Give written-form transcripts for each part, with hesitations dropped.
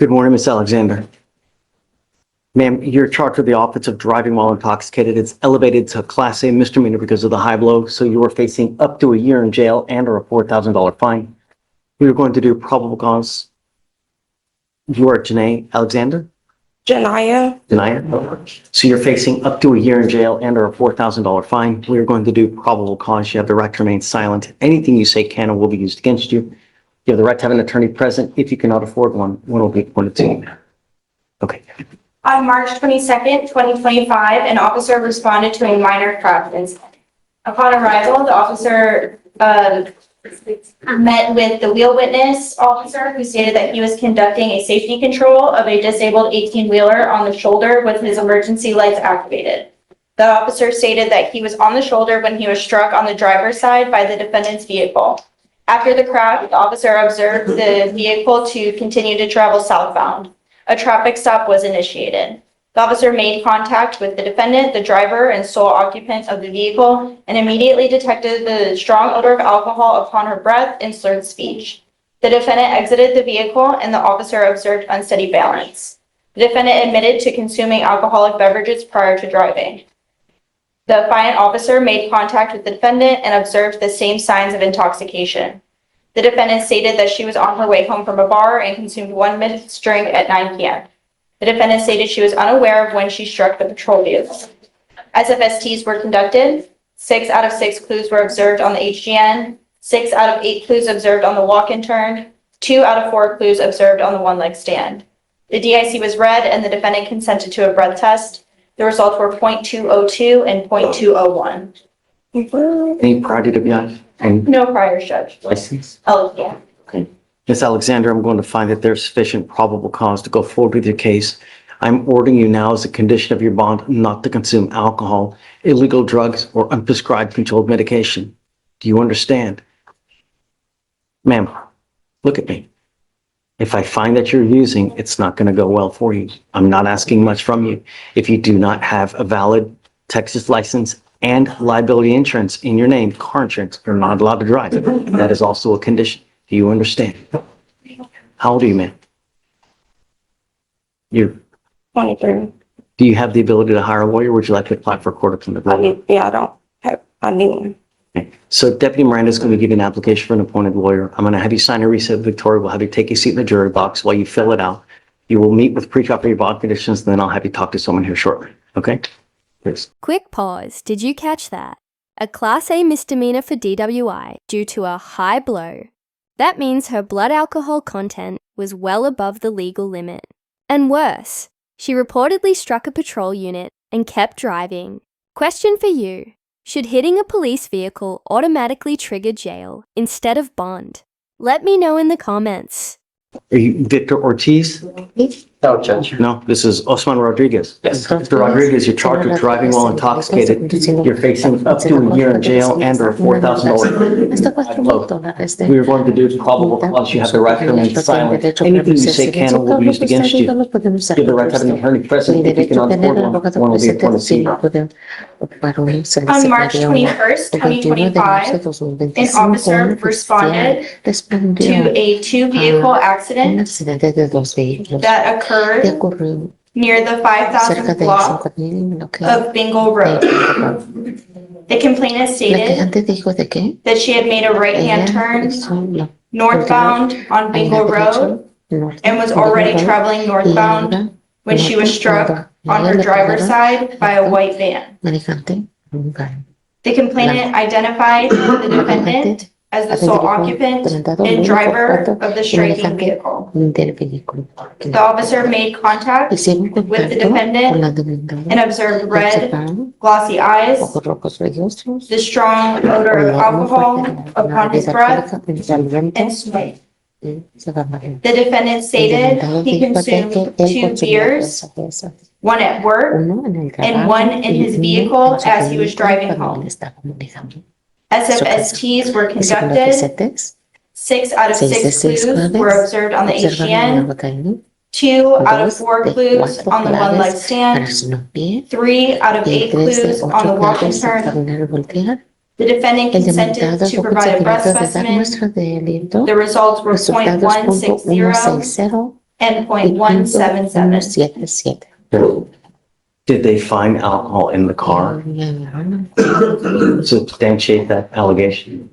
Good morning, Miss Alexander. Ma'am, you're charged with the offense of driving while intoxicated. It's elevated to Class A misdemeanor because of the high blow, so you are facing up to a year in jail and or a $4,000 fine. We are going to do probable cause. You are Janae Alexander? Janiah. Janiah? So you're facing up to a year in jail and or a $4,000 fine. We are going to do probable cause. You have the right to remain silent. Anything you say can and will be used against you. You have the right to have an attorney present. If you cannot afford one will be appointed to you. Okay. On March 22nd, 2025, an officer responded to a minor craft incident. Upon arrival, the officer met with the wheel witness officer who stated that he was conducting a safety control of a disabled 18-wheeler on the shoulder with his emergency lights activated. The officer stated that he was on the shoulder when he was struck on the driver's side by the defendant's vehicle. After the crash, the officer observed the vehicle to continue to travel southbound. A traffic stop was initiated. The officer made contact with the defendant, the driver, and sole occupant of the vehicle, and immediately detected the strong odor of alcohol upon her breath and slurred speech. The defendant exited the vehicle, and the officer observed unsteady balance. The defendant admitted to consuming alcoholic beverages prior to driving. The affiant officer made contact with the defendant and observed the same signs of intoxication. The defendant stated that she was on her way home from a bar and consumed 1 mixed drink at 9 p.m. The defendant stated she was unaware of when she struck the patrol vehicle. SFSTs were conducted. 6 out of 6 clues were observed on the HGN. 6 out of 8 clues observed on the walk-in turn. 2 out of 4 clues observed on the one-leg stand. The DIC was read and the defendant consented to a breath test. The results were .202 and .201. Any prior DWI? And No prior judge. license? Oh, yeah. Okay. Ms. Alexander, I'm going to find that there's sufficient probable cause to go forward with your case. I'm ordering you now as a condition of your bond not to consume alcohol, illegal drugs, or unprescribed controlled medication. Do you understand? Ma'am, look at me. If I find that you're using, it's not going to go well for you. I'm not asking much from you. If you do not have a valid Texas license and liability insurance in your name, car insurance, you're not allowed to drive. That is also a condition. Do you understand? How old are you, man? You're 23. Do you have the ability to hire a lawyer? Would you like to apply for a court appointment? I need one. Okay. So Deputy Miranda is going to give you an application for an appointed lawyer. I'm going to have you sign a receipt. Victoria will have you take a seat in the jury box while you fill it out. You will meet with pre-operative bond conditions, and then I'll have you talk to someone here shortly. Okay? Please. Quick pause. Did you catch that? A Class A misdemeanor for DWI due to a high blow. That means her blood alcohol content was well above the legal limit. And worse, she reportedly struck a patrol unit and kept driving. Question for you. Should hitting a police vehicle automatically trigger jail instead of bond? Let me know in the comments. Are you Victor Ortiz? No, Judge. No, this is Osman Rodriguez. Yes. Mr. Rodriguez, you're charged with driving while intoxicated. You're facing up to a year in jail and or $4,000. We are going to do probable cause. You have the right to remain silent. Anything you say can or will be used against you. You have the right to have an attorney present. If you cannot afford one will be appointed to you. On March 21st, 2025, an officer responded to a two-vehicle accident that occurred near the 5,000 block of Bingle Road. The complainant stated that she had made a right-hand turn northbound on Bingle Road and was already traveling northbound when she was struck on her driver's side by a white van. The complainant identified the defendant as the sole occupant and driver of the striking vehicle. The officer made contact with the defendant and observed red, glossy eyes, the strong odor of alcohol upon his breath, and sweat. The defendant stated he consumed 2 beers, 1 at work and 1 in his vehicle as he was driving home. SFSTs were conducted. 6 out of 6 clues were observed on the HGN. 2 out of 4 clues on the one-leg stand. 3 out of 8 clues on the walk-in turn. The defendant consented to provide a breath specimen. The results were .160 and .177. Did they find alcohol in the car? Substantiate that allegation.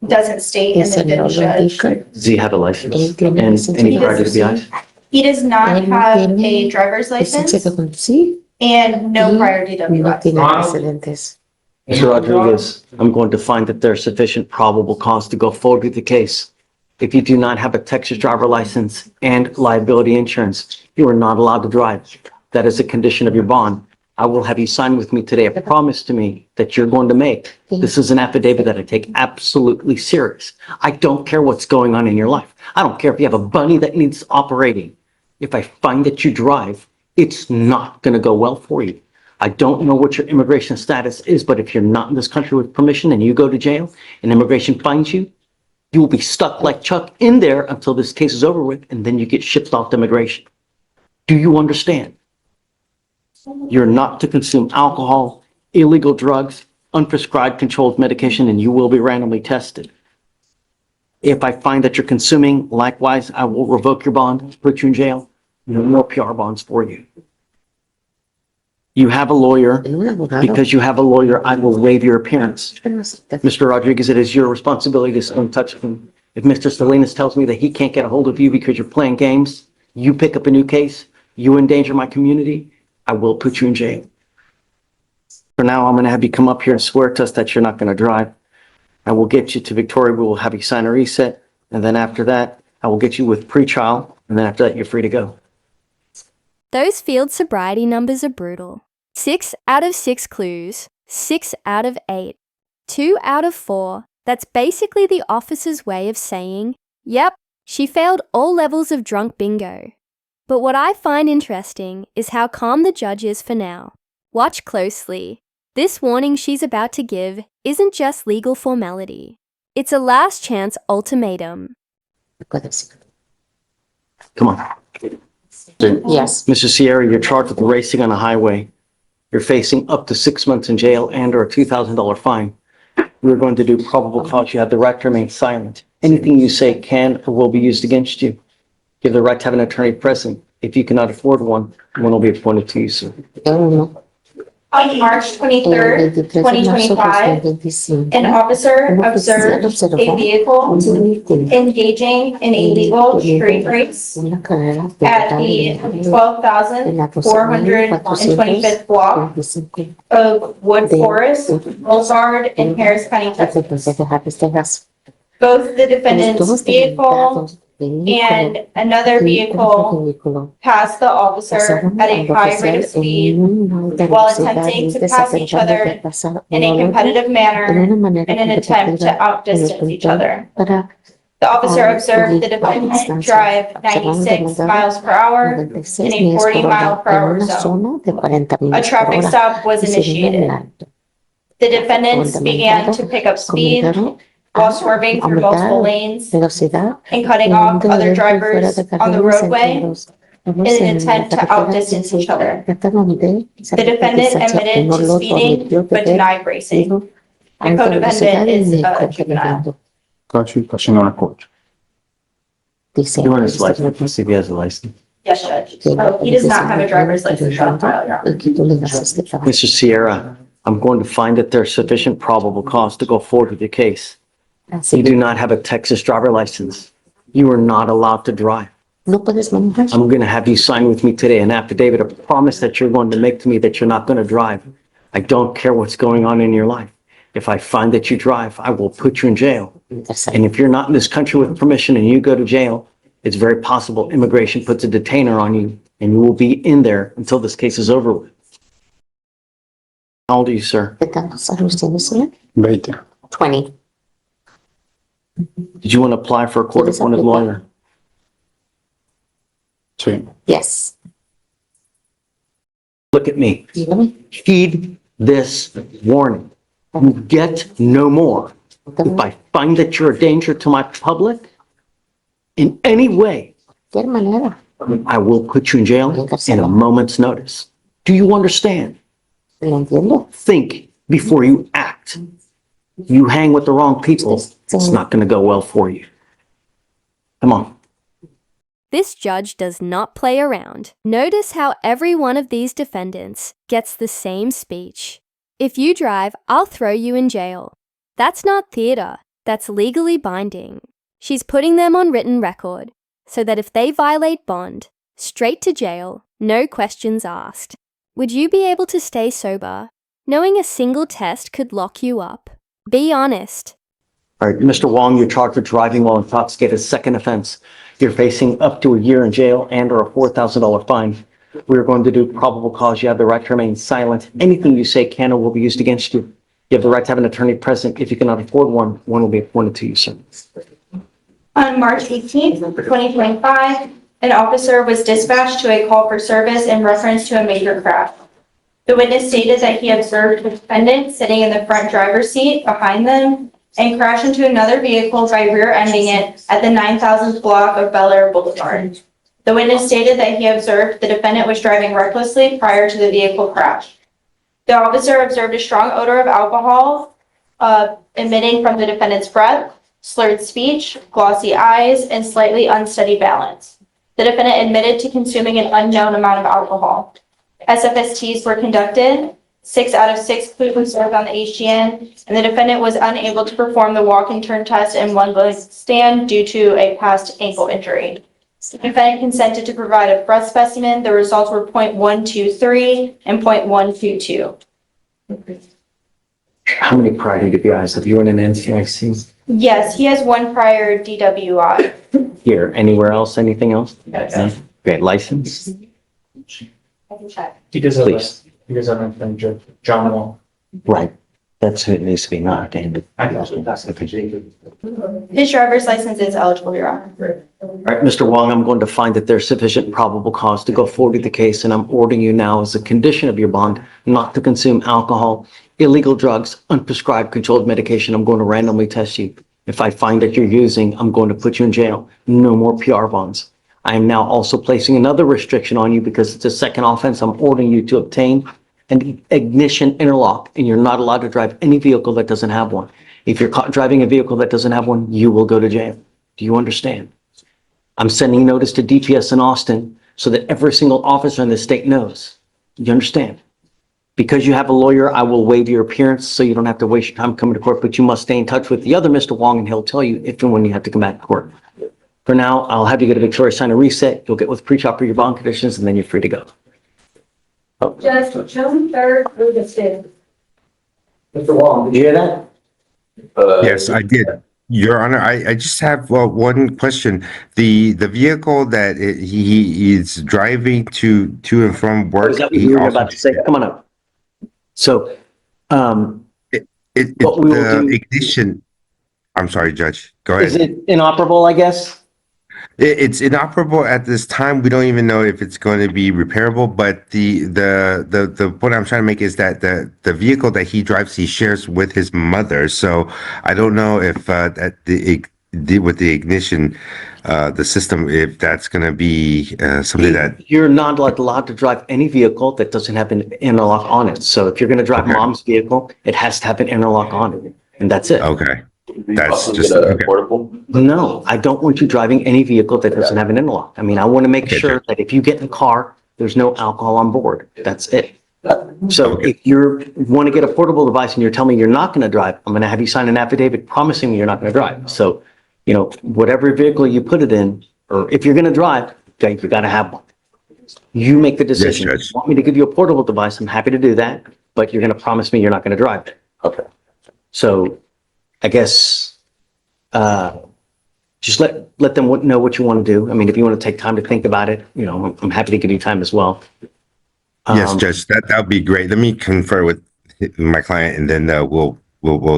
Doesn't state in the VIN, Judge. Does he have a license? And any prior DWIs? He does not have a driver's license and no prior DWIs. Mr. Rodriguez, I'm going to find that there's sufficient probable cause to go forward with the case. If you do not have a Texas driver license and liability insurance, you are not allowed to drive. That is a condition of your bond. I will have you sign with me today a promise to me that you're going to make. This is an affidavit that I take absolutely serious. I don't care what's going on in your life. I don't care if you have a bunny that needs operating. If I find that you drive, it's not going to go well for you. I don't know what your immigration status is, but if you're not in this country with permission and you go to jail and immigration finds you, you will be stuck like Chuck in there until this case is over with, and then you get shipped off to immigration. Do you understand? You're not to consume alcohol, illegal drugs, unprescribed controlled medication, and you will be randomly tested. If I find that you're consuming, likewise, I will revoke your bond, put you in jail. No more PR bonds for you. You have a lawyer. Because you have a lawyer, I will waive your appearance. Mr. Rodriguez, it is your responsibility to stay in touch with him. If Mr. Salinas tells me that he can't get a hold of you because you're playing games, you pick up a new case, you endanger my community, I will put you in jail. For now, I'm going to have you come up here and swear to us that you're not going to drive. I will get you to Victoria. We will have you sign a reset. And then after that, I will get you with pretrial. And then after that, you're free to go. Those field sobriety numbers are brutal. 6 out of 6 clues, 6 out of 8, 2 out of 4. That's basically the officer's way of saying, yep, she failed all levels of drunk bingo. But what I find interesting is how calm the judge is for now. Watch closely. This warning she's about to give isn't just legal formality. It's a last chance ultimatum. Come on. Yes. Mr. Sierra, you're charged with racing on a highway. You're facing up to 6 months in jail and or a $2,000 fine. We're going to do probable cause. You have the right to remain silent. Anything you say can or will be used against you. You have the right to have an attorney present. If you cannot afford one will be appointed to you, sir. On March 23rd, 2025, an officer observed a vehicle engaging in illegal street race at the 12,425th block of Wood Forest Boulevard in Harris County, Texas. Both the defendant's vehicle and another vehicle passed the officer at a high rate of speed while attempting to pass each other in a competitive manner in an attempt to outdistance each other. The officer observed the defendant drive 96 miles per hour in a 40-mile-per-hour zone. A traffic stop was initiated. The defendants began to pick up speed while swerving through multiple lanes and cutting off other drivers on the roadway in an attempt to outdistance each other. The defendant admitted to speeding but denied racing. The co-defendant is a juvenile. Got you, passing on a court. You want his license? Let's see if he has a license. Yes, Judge. So he does not have a driver's license on file, Your Honor. Mr. Sierra, I'm going to find that there's sufficient probable cause to go forward with your case. You do not have a Texas driver license. You are not allowed to drive. I'm going to have you sign with me today an affidavit, a promise that you're going to make to me that you're not going to drive. I don't care what's going on in your life. If I find that you drive, I will put you in jail. And if you're not in this country with permission and you go to jail, it's very possible immigration puts a detainer on you and you will be in there until this case is over with. How old are you, sir? 20. 20. Did you want to apply for a court-appointed lawyer? Sí. Yes. Look at me. Heed this warning. You get no more. If I find that you're a danger to my public in any way, I will put you in jail in a moment's notice. Do you understand? Think before you act. You hang with the wrong people, it's not going to go well for you. Come on. This judge does not play around. Notice how every one of these defendants gets the same speech. If you drive, I'll throw you in jail. That's not theater. That's legally binding. She's putting them on written record so that if they violate bond, straight to jail, no questions asked. Would you be able to stay sober, knowing a single test could lock you up? Be honest. All right, Mr. Wong, you're charged with driving while intoxicated, second offense. You're facing up to a year in jail and or a $4,000 fine. We're going to do probable cause. You have the right to remain silent. Anything you say can or will be used against you. You have the right to have an attorney present. If you cannot afford one, one will be appointed to you, sir. On March 18th, 2025, an officer was dispatched to a call for service in reference to a major crash. The witness stated that he observed the defendant sitting in the front driver's seat behind them and crash into another vehicle by rear-ending it at the 9,000th block of Bel Air Boulevard. The witness stated that he observed the defendant was driving recklessly prior to the vehicle crash. The officer observed a strong odor of alcohol emitting from the defendant's breath, slurred speech, glossy eyes, and slightly unsteady balance. The defendant admitted to consuming an unknown amount of alcohol. SFSTs were conducted. 6 out of 6 food was served on the HGN, and the defendant was unable to perform the walk and turn test in one leg stand due to a past ankle injury. The defendant consented to provide a breath specimen. The results were 0.123 and 0.122. How many prior DWIs have you in an NCIC? Yes, he has one prior DWI. Here, anywhere else, anything else? No? Okay, license? I can check. He does have Please. he does have an friend, John Wong. Right. That's who it needs to be, not David. His driver's license is eligible, Your Honor. All right, Mr. Wong, I'm going to find that there's sufficient probable cause to go forward with the case, and I'm ordering you now as a condition of your bond not to consume alcohol, illegal drugs, unprescribed controlled medication. I'm going to randomly test you. If I find that you're using, I'm going to put you in jail. No more PR bonds. I am now also placing another restriction on you because it's a second offense. I'm ordering you to obtain an ignition interlock, and you're not allowed to drive any vehicle that doesn't have one. If you're caught driving a vehicle that doesn't have one, you will go to jail. Do you understand? I'm sending notice to DPS in Austin so that every single officer in the state knows. You understand? Because you have a lawyer, I will waive your appearance so you don't have to waste your time coming to court, but you must stay in touch with the other Mr. Wong and he'll tell you if and when you have to come back to court. For now, I'll have you go to Victoria, sign a reset. You'll get with pre-chop for your bond conditions and then you're free to go. Just June 3rd through the 5th. Mr. Wong, did you hear that? Yes, I did. Your Honor, I just have one question. The vehicle that he is driving to and from What work. is that what you were about to say? Come on up. So, what we will do- ignition. I'm sorry, Judge. Go is ahead. it inoperable, I guess? It's inoperable at this time. We don't even know if it's going to be repairable. But the point I'm trying to make is that the vehicle that he drives, he shares with his mother. So I don't know if with the ignition, the system, if that's going to be something that You're not allowed to drive any vehicle that doesn't have an interlock on it. So if you're going to drive Okay. mom's vehicle, it has to have an interlock on it, and that's it. okay. That's just okay. No, I don't want you driving any vehicle that doesn't have an interlock. I mean, I want to make Okay, sure sure. that if you get in the car, there's no alcohol on board. That's it. So Okay. if you want to get a portable device and you're telling me you're not going to drive, I'm going to have you sign an affidavit promising me you're not going to drive. So, whatever vehicle you put it in, or if you're going to drive, okay, you got to have one. You make the decision. Judge. If you want me to give you a portable device, I'm happy to do that, but you're going to promise me you're not going to drive it. Okay. So I guess, just let them know what you want to do. I mean, if you want to take time to think about it, I'm happy to give you time as well. Yes, Judge, that would be great. Let me confer with my client and then we'll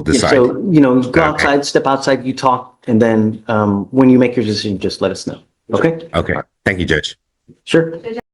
decide. So, go Okay. outside, step outside, you talk, and then when you make your decision, just let us know. Okay? Okay. Thank you, Judge. Sure.